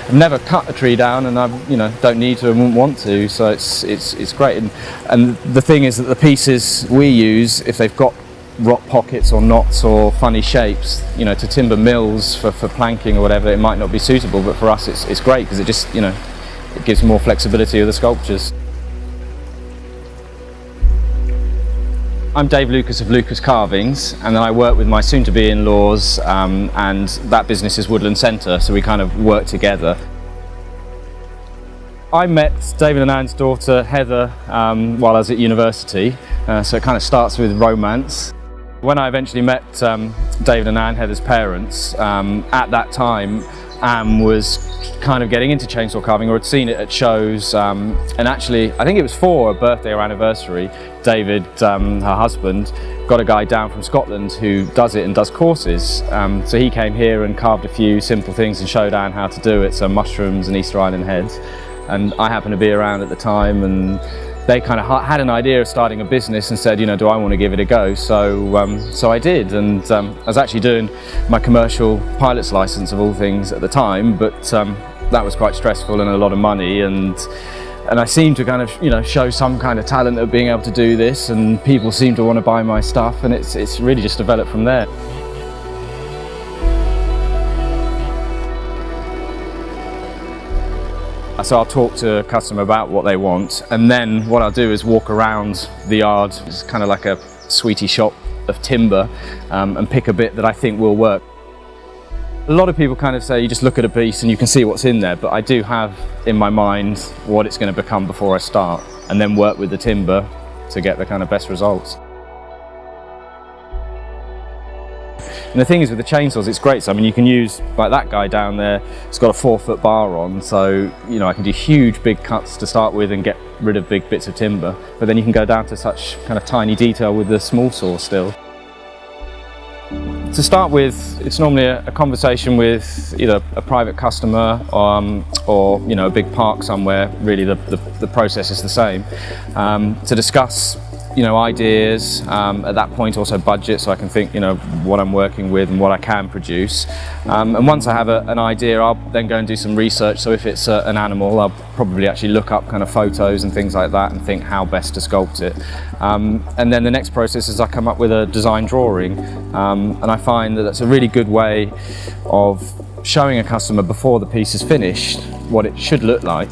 I've never cut a tree down, and I don't need to and wouldn't want to, so it's great. And the thing is that the pieces we use, if they've got rot pockets or knots or funny shapes, to timber mills for planking or whatever, it might not be suitable, but for us it's great because it just it gives more flexibility of the sculptures. I'm Dave Lucas of Lucas Carvings, and then I work with my soon-to-be in-laws, and that business is Woodland Centre, so we kind of work together. I met David and Anne's daughter Heather while I was at university, so it kind of starts with romance. When I eventually met David and Anne, Heather's parents, at that time Anne was kind of getting into chainsaw carving, or had seen it at shows, and actually I think it was for a birthday or anniversary. David, her husband, got a guy down from Scotland who does it and does courses, so he came here and carved a few simple things and showed Anne how to do it, so mushrooms and Easter Island heads. And I happened to be around at the time, and they kind of had an idea of starting a business and said, do I want to give it a go? So I did, and I was actually doing my commercial pilot's license of all things at the time, but that was quite stressful and a lot of money, and I seemed to kind of show some kind of talent of being able to do this, and people seemed to want to buy my stuff, and it's really just developed from there. So I'll talk to a customer about what they want, and then what I'll do is walk around the yard. It's kind of like a sweetie shop of timber, and pick a bit that I think will work. A lot of people kind of say you just look at a piece and you can see what's in there, but I do have in my mind what it's going to become before I start, and then work with the timber to get the kind of best results. And the thing is with the chainsaws, it's great. So I mean, you can use, like that guy down there, it's got a 4-foot bar on, so I can do huge big cuts to start with and get rid of big bits of timber, but then you can go down to such kind of tiny detail with the small saw still. To start with, it's normally a conversation with either a private customer or a big park somewhere. Really the process is the same, to discuss ideas, at that point also budget, so I can think what I'm working with and what I can produce, and once I have an idea, I'll then go and do some research. So if it's an animal, I'll probably actually look up kind of photos and things like that and think how best to sculpt it, and then the next process is I come up with a design drawing, and I find that that's a really good way of showing a customer before the piece is finished what it should look like,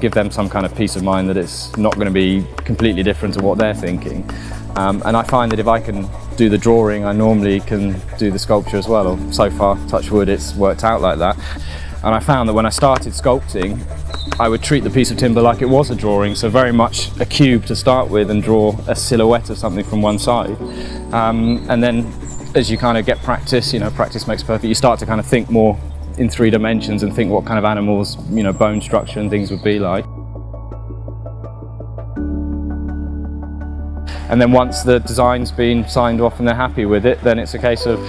give them some kind of peace of mind that it's not going to be completely different to what they're thinking, and I find that if I can do the drawing, I normally can do the sculpture as well, or so far, touch wood, it's worked out like that. And I found that when I started sculpting, I would treat the piece of timber like it was a drawing, so very much a cube to start with and draw a silhouette of something from one side, and then as you kind of get practice, practice makes perfect, you start to kind of think more in 3 dimensions and think what kind of animals, bone structure and things would be like. And then once the design's been signed off and they're happy with it, then it's a case of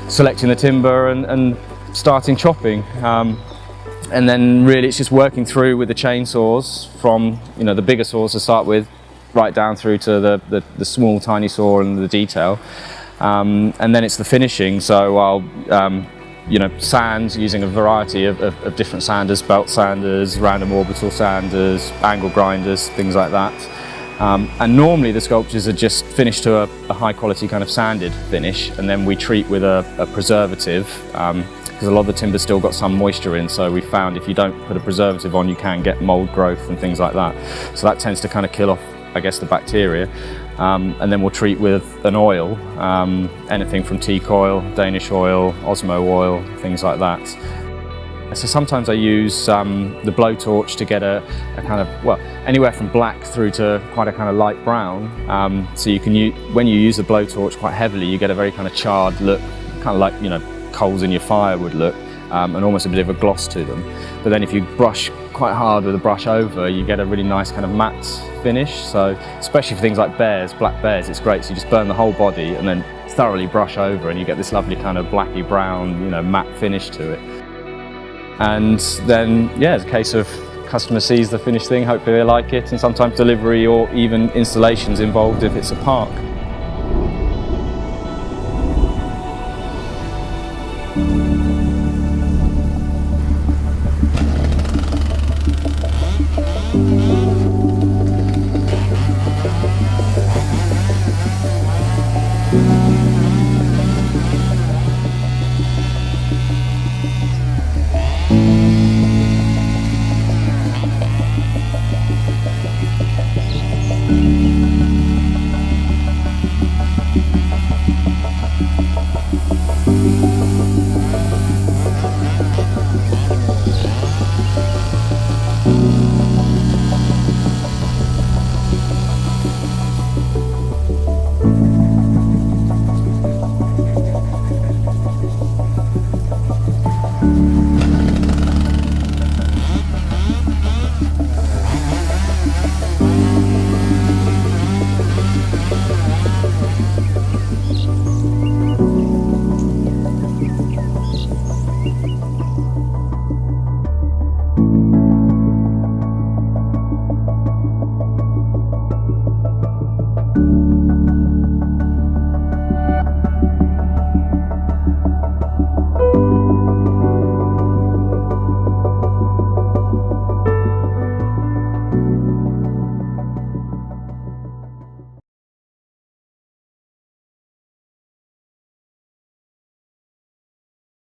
selecting the timber and starting chopping. And then really it's just working through with the chainsaws from the bigger saws to start with, right down through to the small tiny saw and the detail. And then it's the finishing, so I'll sand using a variety of different sanders, belt sanders, random orbital sanders, angle grinders, things like that. And normally the sculptures are just finished to a high quality kind of sanded finish, and then we treat with a preservative, because a lot of the timber's still got some moisture in, so we found if you don't put a preservative on, you can get mold growth and things like that. So that tends to kind of kill off, I guess, the bacteria. And then we'll treat with an oil, anything from teak oil, Danish oil, Osmo oil, things like that. So sometimes I use the blowtorch to get a kind of, well, anywhere from black through to quite a kind of light brown. So you can when you use the blowtorch quite heavily, you get a very kind of charred look, kind of like coals in your fire would look, and almost a bit of a gloss to them. But then if you brush quite hard with a brush over, you get a really nice kind of matte finish. So especially for things like bears, black bears, it's great. So you just burn the whole body and then thoroughly brush over, and you get this lovely kind of blacky brown, matte finish to it. And then, yeah, it's a case of customer sees the finished thing, hopefully they like it, and sometimes delivery or even installations involved if it's a park. you.